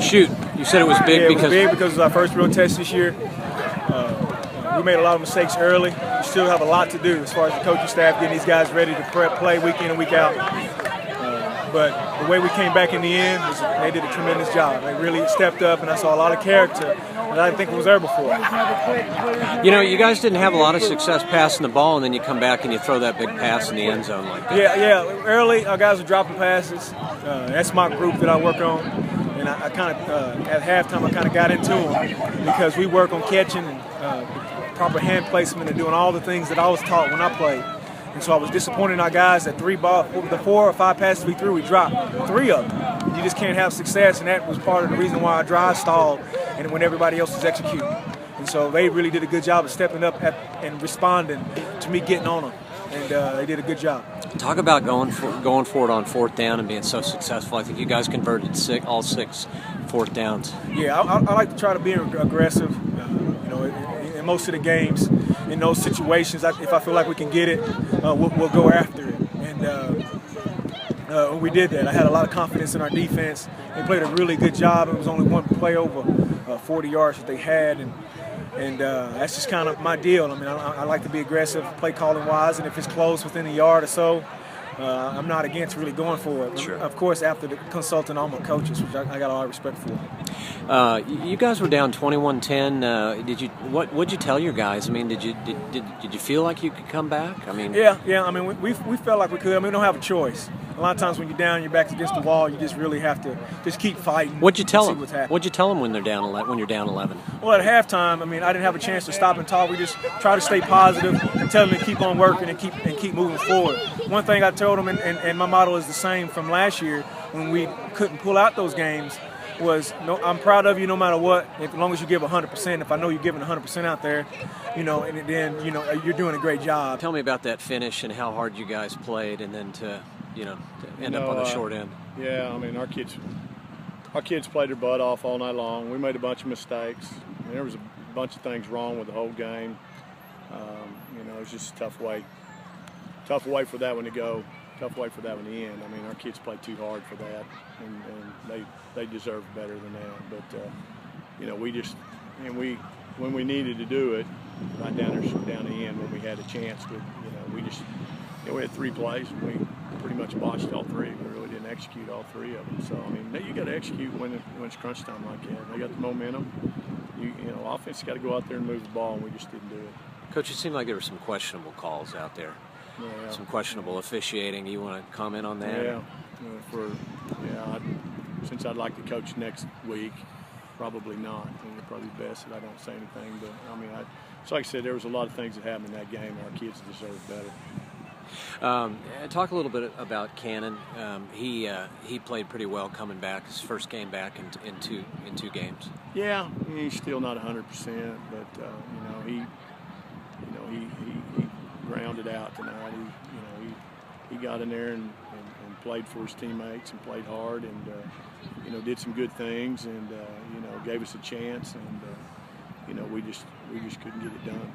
Shoot, you said it was big because it was our first real test this year. We made a lot of mistakes early. We still have a lot to do as far as the coaching staff getting these guys ready to play week in and week out. But the way we came back in the end, they did a tremendous job. They really stepped up, and I saw a lot of character that I didn't think was there before. You know, you guys didn't have a lot of success passing the ball, and then you come back and you throw that big pass in the end zone like that. Yeah. Early, our guys were dropping passes. That's my group that I work on. And I kind of, at halftime, I kind of got into them because we work on catching and proper hand placement and doing all the things that I was taught when I played. And so I was disappointed in our guys that the 4 or 5 passes we threw, we dropped 3 of them. You just can't have success, and that was part of the reason why our drive stalled and when everybody else was executing. And so they really did a good job of stepping up and responding to me getting on them. And they did a good job. Talk about going for it on 4th down and being so successful. I think you guys converted all 6 4th downs. Yeah, I like to try to be aggressive. In most of the games, in those situations, if I feel like we can get it, we'll go after it. And we did that. I had a lot of confidence in our defense. They played a really good job. It was only one play over 40 yards that they had, and that's just kind of my deal. I mean, I like to be aggressive, play calling wise, and if it's close within a yard or so, I'm not against really going for it. Sure. Of course, after consulting all my coaches, which I got a lot of respect for. You guys were down 21-10. What'd you tell your guys? I mean, did you feel like you could come back? I mean, yeah. I mean, we felt like we could. I mean, we don't have a choice. A lot of times when you're down, your back's against the wall. You just really have to just keep fighting. What'd you tell them? What'd you tell them when they're down? When you're down 11? Well, at halftime, I mean, I didn't have a chance to stop and talk. We just try to stay positive and tell them to keep on working and keep moving forward. One thing I told them, and my motto is the same from last year when we couldn't pull out those games, was I'm proud of you no matter what, as long as you give 100%. If I know you're giving 100% out there, and then you're doing a great job. Tell me about that finish and how hard you guys played, and then to end up on the short end. Yeah, I mean our kids played their butt off all night long. We made a bunch of mistakes. I mean, there was a bunch of things wrong with the whole game. It was just a tough way for that one to go. Tough way for that one to end. I mean, our kids played too hard for that, and they deserved better than that. But when we needed to do it, right down the end when we had a chance, we had 3 plays and we pretty much botched all 3. We really didn't execute all 3 of them. So I mean, you got to execute when it's crunch time like that. They got the momentum. Offense got to go out there and move the ball, and we just didn't do it. Coach, it seemed like there were some questionable calls out there. Yeah. Some questionable officiating. You want to comment on that? Yeah. Since I'd like to coach next week, probably not. I think it's probably best that I don't say anything. But I mean, so like I said, there was a lot of things that happened in that game. Our kids deserved better. Talk a little bit about Cannon. He played pretty well coming back. His first game back in two games. Yeah, he's still not 100%, but he grounded out tonight. He got in there and played for his teammates and played hard and did some good things and gave us a chance and we just couldn't get it done.